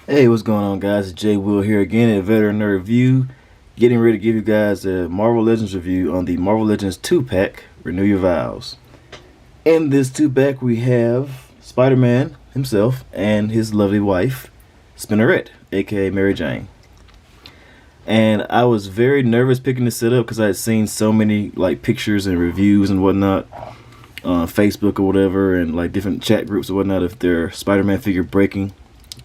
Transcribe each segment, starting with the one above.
Hey, what's going on, guys? It's Jay Will here again at Veteran Nerd Review, getting ready to give you guys a Marvel Legends review on the Marvel Legends 2-pack, Renew Your Vows. In this 2-pack, we have Spider-Man himself and his lovely wife, Spinneret, aka Mary Jane. And I was very nervous picking this up because I had seen so many pictures and reviews and whatnot on Facebook or whatever, and different chat groups or whatnot of their Spider-Man figure breaking,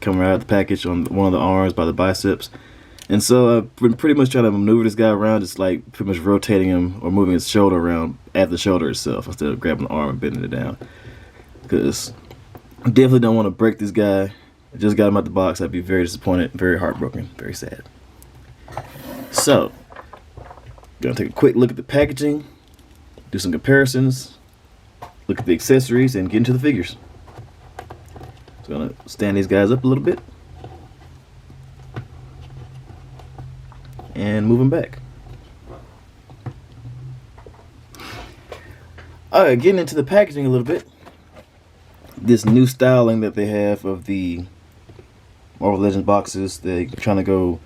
coming out of the package on one of the arms by the biceps. And so I've been pretty much trying to maneuver this guy around, just pretty much rotating him or moving his shoulder around at the shoulder itself instead of grabbing the arm and bending it down. Because I definitely don't want to break this guy. I just got him out the box. I'd be very disappointed, very heartbroken, very sad. So, gonna take a quick look at the packaging, do some comparisons, look at the accessories, and get into the figures. So I'm gonna stand these guys up a little bit and move them back. Alright, getting into the packaging a little bit. This new styling that they have of the Marvel Legends boxes, they're trying to go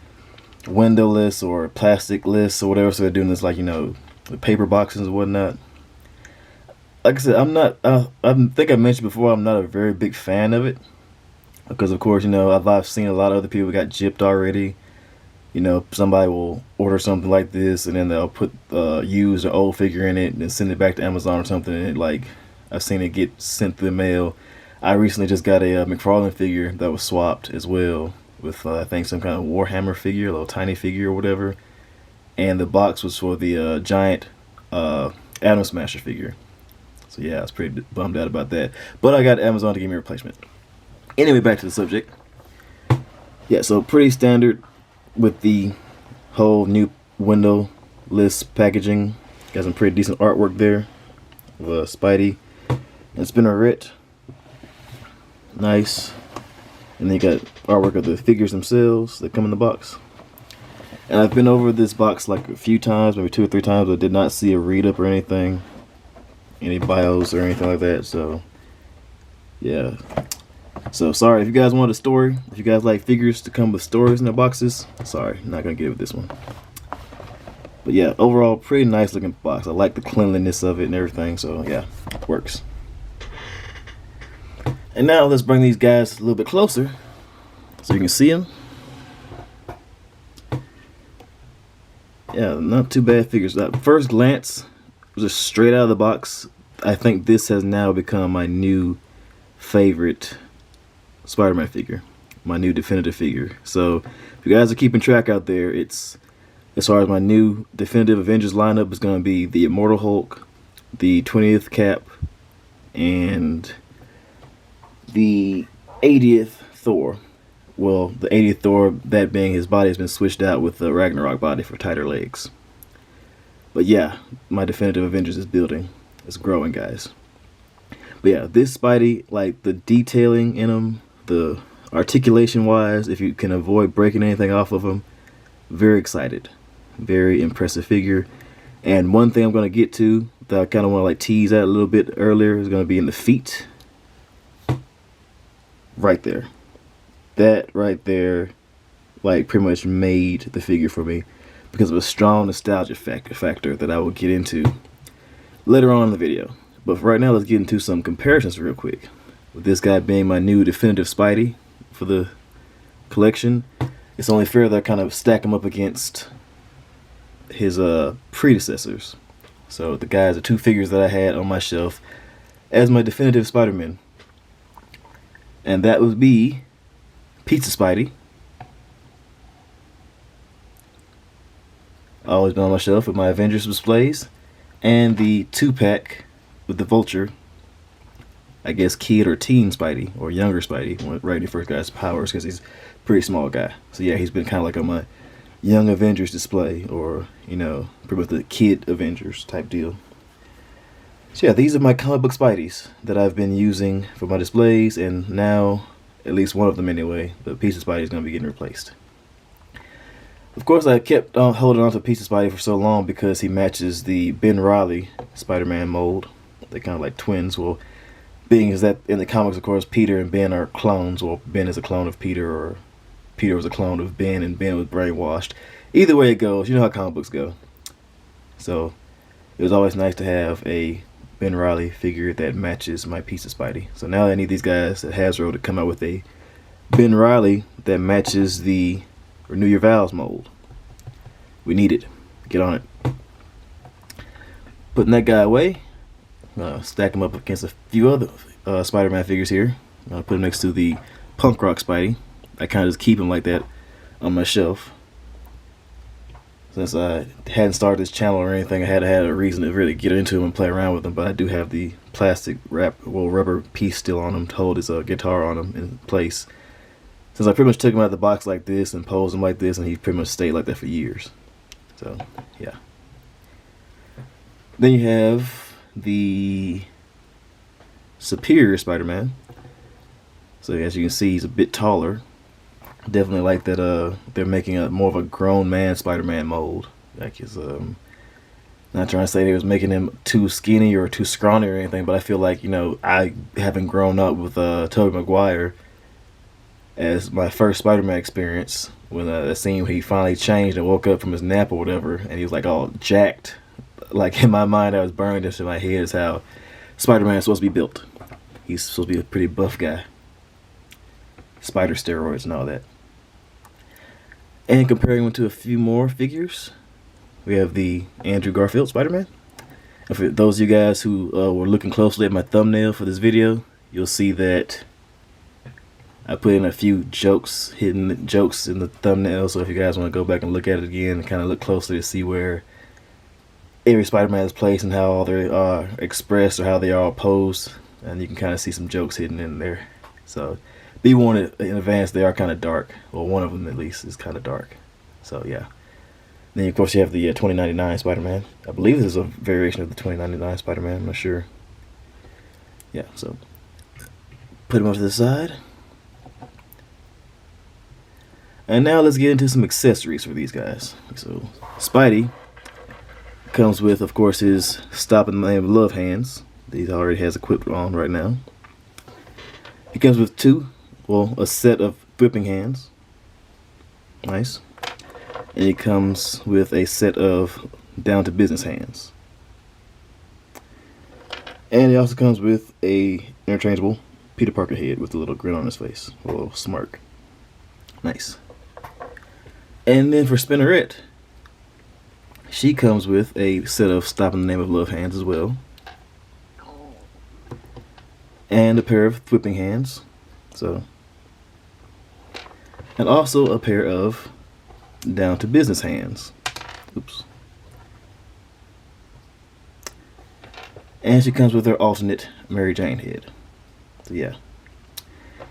windowless or plasticless or whatever, so they're doing this the paper boxes and whatnot. Like I said, I think I mentioned before, I'm not a very big fan of it. Because, of course, I've seen a lot of other people got gypped already. Somebody will order something like this and then they'll put use an old figure in it and then send it back to Amazon or something. And I've seen it get sent through the mail. I recently just got a McFarlane figure that was swapped as well with, I think, some kind of Warhammer figure, a little tiny figure or whatever. And the box was for the giant Atom Smasher figure. So yeah, I was pretty bummed out about that. But I got Amazon to give me a replacement. Anyway, back to the subject. Yeah, so pretty standard with the whole new windowless packaging. Got some pretty decent artwork there of Spidey and Spinneret. Nice. And then you got artwork of the figures themselves that come in the box. And I've been over this box a few times, maybe 2 or 3 times, but did not see a read-up or anything. Any bios or anything like that, so yeah. So sorry if you guys want a story, if you guys like figures to come with stories in their boxes, sorry, not gonna get it with this one. But yeah, overall pretty nice looking box. I like the cleanliness of it and everything, so yeah, it works. And now let's bring these guys a little bit closer so you can see them. Yeah, not too bad figures. At first glance, just straight out of the box, I think this has now become my new favorite Spider-Man figure, my new definitive figure. So if you guys are keeping track out there, it's, as far as my new definitive Avengers lineup, is going to be the Immortal Hulk, the 20th Cap, and the 80th Thor. Well, the 80th Thor, that being his body has been switched out with the Ragnarok body for tighter legs. But yeah, my definitive Avengers is building. It's growing, guys. But yeah, this Spidey, the detailing in him, the articulation-wise, if you can avoid breaking anything off of him, very excited. Very impressive figure. And one thing I'm going to get to that I kind of want to tease out a little bit earlier is going to be in the feet. Right there. That right there, pretty much made the figure for me, because of a strong nostalgia factor that I will get into later on in the video. But for right now, let's get into some comparisons real quick. With this guy being my new definitive Spidey for the collection, it's only fair that I kind of stack him up against his predecessors. So the guys are 2 figures that I had on my shelf as my definitive Spider-Man. And that would be Pizza Spidey. Always been on my shelf with my Avengers displays. And the 2-pack with the Vulture. I guess kid or teen Spidey, or younger Spidey, right when he first got his powers, because he's a pretty small guy. So yeah, he's been kind of on my young Avengers display, or, pretty much the kid Avengers type deal. So yeah, these are my comic book Spideys that I've been using for my displays, and now, at least one of them anyway, the Pizza Spidey is going to be getting replaced. Of course, I kept holding on to Pizza Spidey for so long because he matches the Ben Reilly Spider-Man mold. They're kind of like twins. Well, being is that in the comics, of course, Peter and Ben are clones. Well, Ben is a clone of Peter, or Peter was a clone of Ben and Ben was brainwashed. Either way it goes, you know how comic books go. So it was always nice to have a Ben Reilly figure that matches my piece of Spidey. So now I need these guys at Hasbro to come out with a Ben Reilly that matches the Renew Your Vows mold. We need it. Get on it. Putting that guy away. Stack him up against a few other Spider-Man figures here. Put him next to the Punk Rock Spidey. I kind of just keep him like that on my shelf. Since I hadn't started this channel or anything, I had a reason to really get into him and play around with him. But I do have the plastic rubber piece still on him to hold his guitar on him in place. Since I pretty much took him out of the box like this and posed him like this, and he pretty much stayed like that for years. So, yeah. Then you have the Superior Spider-Man. So as you can see, he's a bit taller. Definitely like that they're making a more of a grown man Spider-Man mold. Like his not trying to say they was making him too skinny or too scrawny or anything, but I feel like, you know, I haven't grown up with Tobey Maguire as my first Spider-Man experience, when I seen he finally changed and woke up from his nap or whatever, and he was like all jacked. Like in my mind, I was burned into my head is how Spider-Man is supposed to be built. He's supposed to be a pretty buff guy. Spider steroids and all that. And comparing him to a few more figures, we have the Andrew Garfield Spider-Man. And for those of you guys who were looking closely at my thumbnail for this video, you'll see that I put in a few jokes, hidden jokes in the thumbnail. So if you guys want to go back and look at it again and kind of look closely to see where every Spider-Man is placed and how they are expressed or how they are posed, and you can kind of see some jokes hidden in there. So be warned in advance, they are kind of dark. Well, one of them at least is kind of dark. So yeah. Then of course you have the 2099 Spider-Man. I believe this is a variation of the 2099 Spider-Man. I'm not sure. Yeah, so put him off to the side. And now let's get into some accessories for these guys. So Spidey comes with, of course, his Stop in the Name of Love hands. These already has equipped on right now. He comes with a set of whipping hands. Nice. And he comes with a set of down to business hands. And he also comes with a interchangeable Peter Parker head with a little grin on his face, a little smirk. Nice. And then for Spinneret, she comes with a set of Stop in the Name of Love hands as well. And a pair of whipping hands. So, and also a pair of down to business hands. Oops. And she comes with her alternate Mary Jane head. So yeah,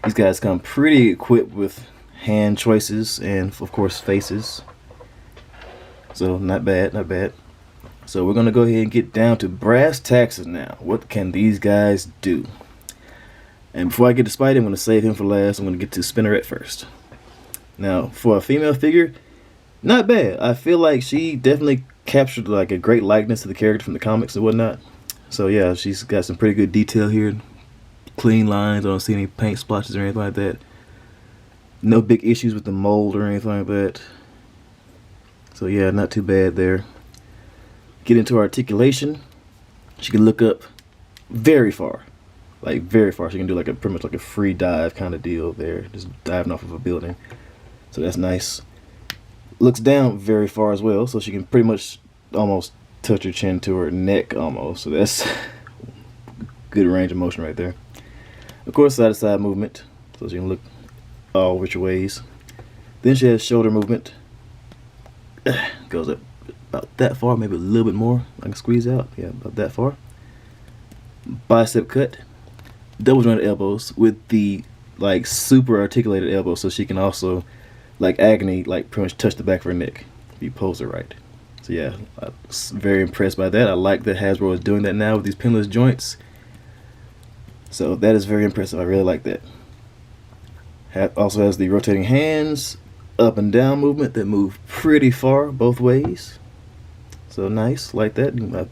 these guys come pretty equipped with hand choices and of course faces. So not bad, not bad. So we're gonna go ahead and get down to brass taxes now. What can these guys do? And before I get to Spidey, I'm gonna save him for last. I'm gonna get to Spinneret first. Now for a female figure, not bad. I feel like she definitely captured like a great likeness to the character from the comics and whatnot. So yeah, she's got some pretty good detail here. Clean lines, I don't see any paint splotches or anything like that. No big issues with the mold or anything like that. So yeah, not too bad there. Get into articulation. She can look up very far. Like very far. She can do like pretty much like a free dive kind of deal there. Just diving off of a building. So that's nice. Looks down very far as well, so she can pretty much almost touch her chin to her neck almost. So that's good range of motion right there. Of course, side to side movement, so she can look all which ways. Then she has shoulder movement. Goes up about that far, maybe a little bit more. I can squeeze out. Yeah, about that far. Bicep cut. Double jointed elbows with the like super articulated elbows, so she can also like agony, like pretty much touch the back of her neck if you pose her right. So yeah, I'm very impressed by that. I like that Hasbro is doing that now with these pinless joints. So that is very impressive. I really like that. Also has the rotating hands, up and down movement that move pretty far both ways. So nice, like that. You can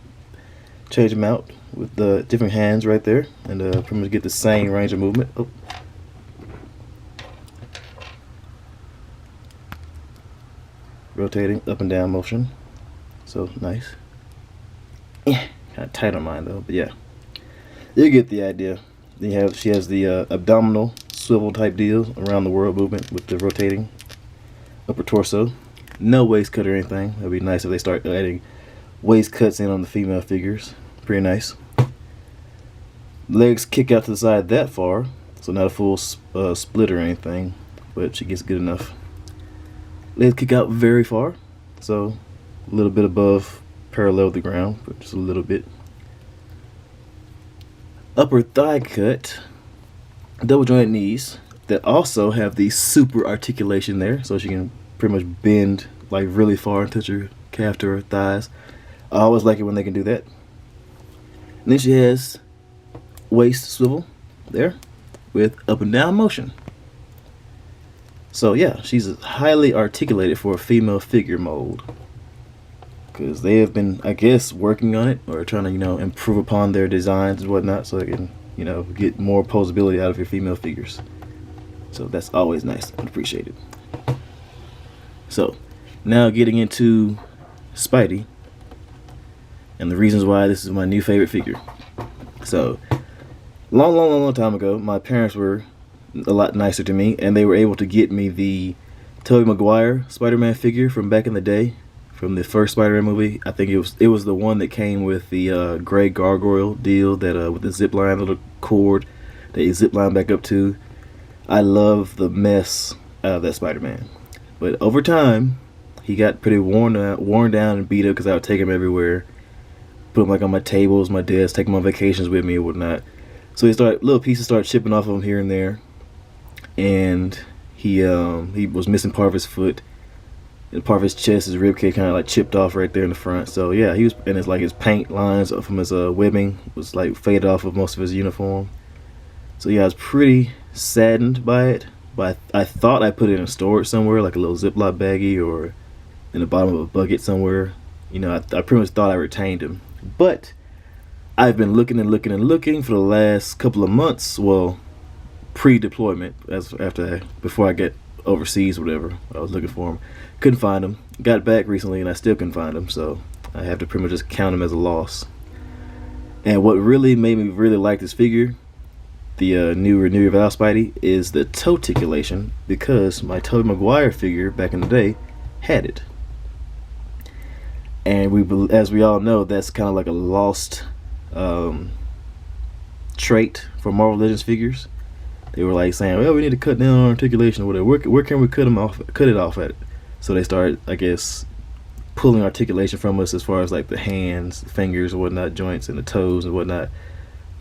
change them out with the different hands right there, and pretty much get the same range of movement. Oh. rotating up and down motion. So nice. Kind of tight on mine though, but yeah, you get the idea. Then she has the abdominal swivel type deal around the world movement with the rotating upper torso. No waist cut or anything. That'd be nice if they start adding waist cuts in on the female figures. Pretty nice. Legs kick out to the side that far, so not a full split or anything, but she gets good enough. Legs kick out very far, so a little bit above parallel with the ground, but just a little bit. Upper thigh cut, double jointed knees that also have the super articulation there, so she can pretty much bend like really far and touch her calf to her thighs. I always like it when they can do that. And then she has waist swivel there with up and down motion. So yeah, she's highly articulated for a female figure mold, because they have been, I guess, working on it or trying to, improve upon their designs and whatnot, so they can, get more posability out of your female figures. So that's always nice and appreciated. So now getting into Spidey and the reasons why this is my new favorite figure. So long time ago, my parents were a lot nicer to me, and they were able to get me the Tobey Maguire Spider-Man figure from back in the day, from the first Spider-Man movie. I think it was the one that came with the gray gargoyle deal, that with the zip line, little cord that you zip line back up to. I love the mess out of that Spider-Man, but over time he got pretty worn down and beat up because I would take him everywhere, put him like on my tables, my desk, take him on vacations with me and whatnot. So little pieces started chipping off of him here and there, and he was missing part of his foot, and part of his chest, his rib cage kind of like chipped off right there in the front. So yeah, he was, and it's like his paint lines from his webbing was like faded off of most of his uniform. So yeah, I was pretty saddened by it, but I thought I put it in storage somewhere, like a little Ziploc baggie or in the bottom of a bucket somewhere. I pretty much thought I retained him, but I've been looking for the last couple of months. Well, pre-deployment, before I get overseas, whatever. I was looking for him, couldn't find him. Got back recently, and I still couldn't find him. So I have to pretty much just count him as a loss. And what really made me really like this figure, the new Revival Spidey, is the toe articulation, because my Tobey Maguire figure back in the day had it. And as we all know, that's kind of like a lost trait for Marvel Legends figures. They were like saying, well, we need to cut down on articulation or whatever. Where can we cut it off at? So they started, I guess, pulling articulation from us as far as like the hands, fingers and whatnot, joints and the toes and whatnot,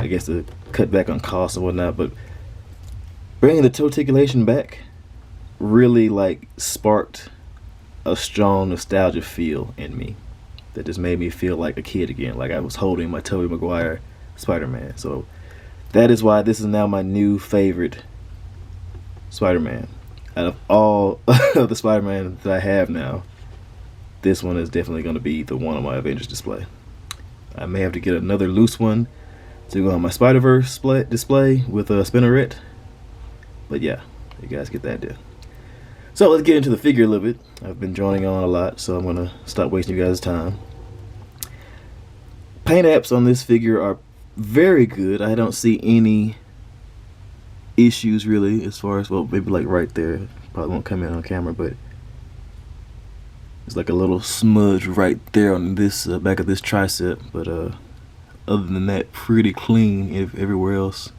I guess, to cut back on costs and whatnot. But bringing the toe articulation back really like sparked a strong nostalgia feel in me that just made me feel like a kid again, like I was holding my Tobey Maguire Spider-Man. So that is why this is now my new favorite Spider-Man. Out of all of the Spider-Man that I have now, this one is definitely going to be the one on my Avengers display. I may have to get another loose one to go on my Spider-Verse display with a Spinneret, but yeah, you guys get the idea. So let's get into the figure a little bit. I've been droning on a lot, so I'm going to stop wasting you guys' time. Paint apps on this figure are very good. I don't see any issues really, as far as, well, maybe like right there. Probably won't come in on camera, but it's like a little smudge right there on this back of this tricep. But other than that, pretty clean everywhere else.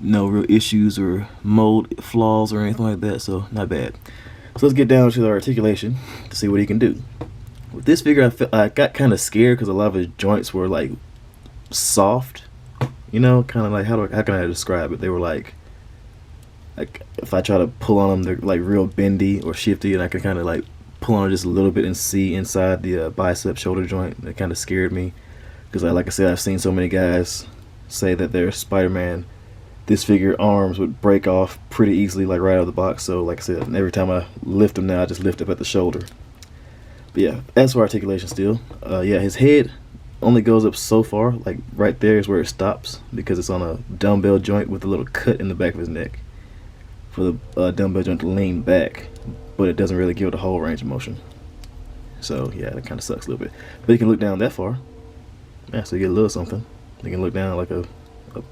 No real issues or mold flaws or anything like that, so not bad. So let's get down to the articulation to see what he can do. With this figure, I got kind of scared because a lot of his joints were like soft, kind of like, how can I describe it? They were like if I try to pull on them, they're like real bendy or shifty, and I can kind of like pull on it just a little bit and see inside the bicep shoulder joint. That kind of scared me because, like I said, I've seen so many guys say that their Spider-Man, this figure, arms would break off pretty easily, like right out of the box. So like I said, every time I lift him now, I just lift up at the shoulder. But yeah, as for articulation still, yeah, his head only goes up so far, like right there is where it stops, because it's on a dumbbell joint with a little cut in the back of his neck. for the dumbbell joint to lean back, but it doesn't really give it a whole range of motion. So yeah, that kind of sucks a little bit. But you can look down that far. Yeah, so you get a little something. You can look down like a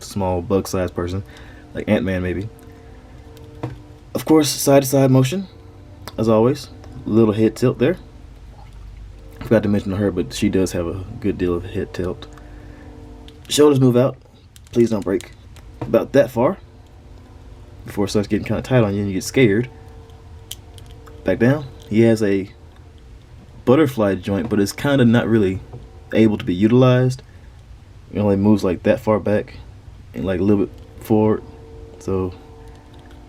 small bug-sized person, like Ant-Man maybe. Of course, side-to-side motion, as always. A little head tilt there. Forgot to mention her, but she does have a good deal of head tilt. Shoulders move out. Please don't break. About that far before it starts getting kind of tight on you and you get scared. Back down. He has a butterfly joint, but it's kind of not really able to be utilized. It only moves like that far back and like a little bit forward. So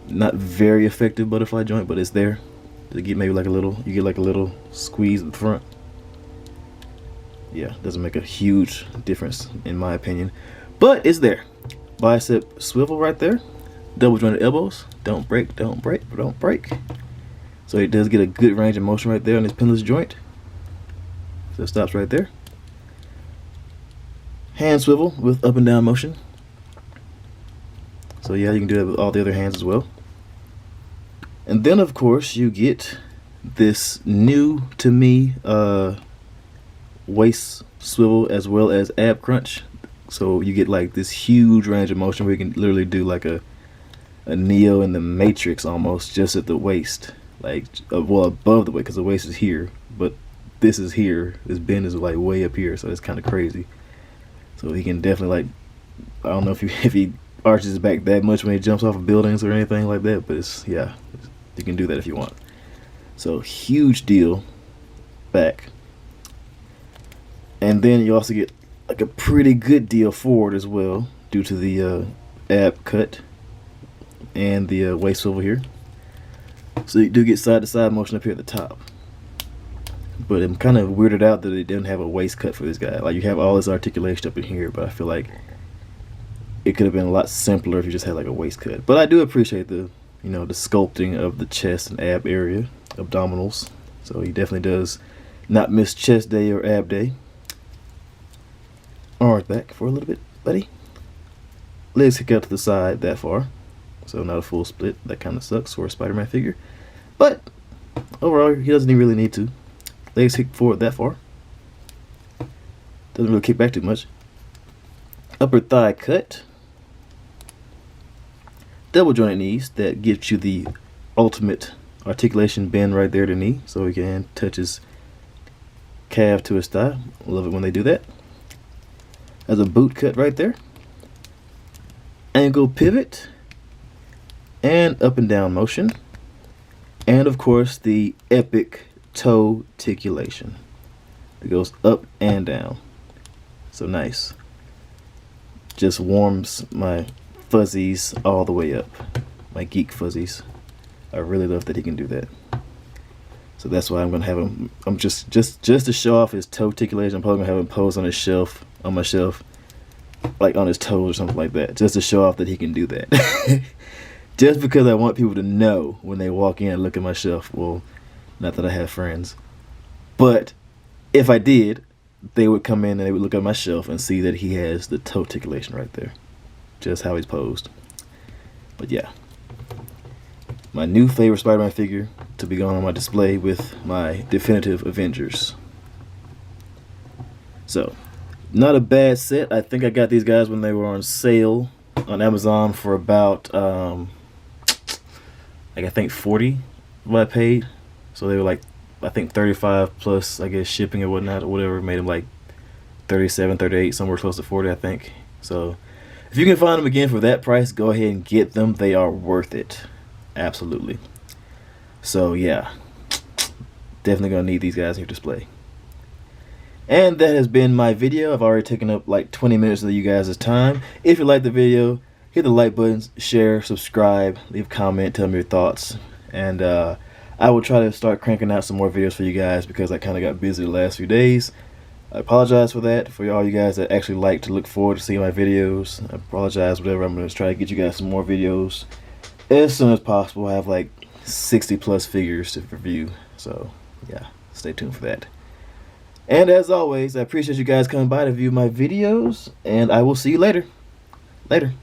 not very effective butterfly joint, but it's there. To get maybe like a little, you get like a little squeeze at the front. Yeah, doesn't make a huge difference in my opinion, but it's there. Bicep swivel right there. Double jointed elbows. Don't break, don't break, don't break. So it does get a good range of motion right there on this pinless joint. So it stops right there. Hand swivel with up and down motion. So yeah, you can do that with all the other hands as well. And then of course you get this new to me waist swivel as well as ab crunch. So you get like this huge range of motion where you can literally do like a Neo in the Matrix almost, just at the waist, like well above the waist, because the waist is here, but this is here. This bend is like way up here, so it's kind of crazy. So he can definitely, like, I don't know if he arches his back that much when he jumps off of buildings or anything like that, but it's, yeah, you can do that if you want. So huge deal back. And then you also get like a pretty good deal forward as well, due to the ab cut and the waist swivel here. So you do get side to side motion up here at the top. But I'm kind of weirded out that they didn't have a waist cut for this guy. Like, you have all this articulation up in here, but I feel like it could have been a lot simpler if you just had like a waist cut. But I do appreciate the, you know, the sculpting of the chest and ab area, abdominals. So he definitely does not miss chest day or ab day. Arms back for a little bit, buddy. Legs kick out to the side that far. So not a full split. That kind of sucks for a Spider-Man figure. But overall, he doesn't even really need to. Legs kick forward that far. Doesn't really kick back too much. Upper thigh cut. Double jointed knees. That gives you the ultimate articulation bend right there to knee. So he can touch his calf to his thigh. Love it when they do that. As a boot cut right there. Ankle pivot. And up and down motion. And of course the epic toe articulation. It goes up and down. So nice. Just warms my fuzzies all the way up. My geek fuzzies. I really love that he can do that. So that's why I'm gonna have him. I'm just to show off his toe articulation. I'm probably gonna have him pose on his shelf, on my shelf, like on his toes or something like that, just to show off that he can do that. Just because I want people to know when they walk in and look at my shelf. Well, not that I have friends, but if I did, they would come in and they would look at my shelf and see that he has the toe articulation right there, just how he's posed. But yeah, my new favorite Spider-Man figure to be going on my display with my definitive Avengers. So, not a bad set. I think I got these guys when they were on sale on Amazon for about like I think 40 what I paid. So they were like, I think 35 plus I guess shipping or whatnot or whatever, made them like 37, 38, somewhere close to 40 I think. So if you can find them again for that price, go ahead and get them. They are worth it. Absolutely. So yeah, definitely gonna need these guys in your display. And that has been my video. I've already taken up like 20 minutes of you guys' time. If you like the video, hit the like button, share, subscribe, leave a comment, tell me your thoughts. And I will try to start cranking out some more videos for you guys because I kind of got busy the last few days. I apologize for that, for all you guys that actually like to look forward to seeing my videos. I apologize, whatever. I'm going to try to get you guys some more videos as soon as possible. I have like 60 plus figures to review. So yeah, stay tuned for that. And as always, I appreciate you guys coming by to view my videos, and I will see you later. Later.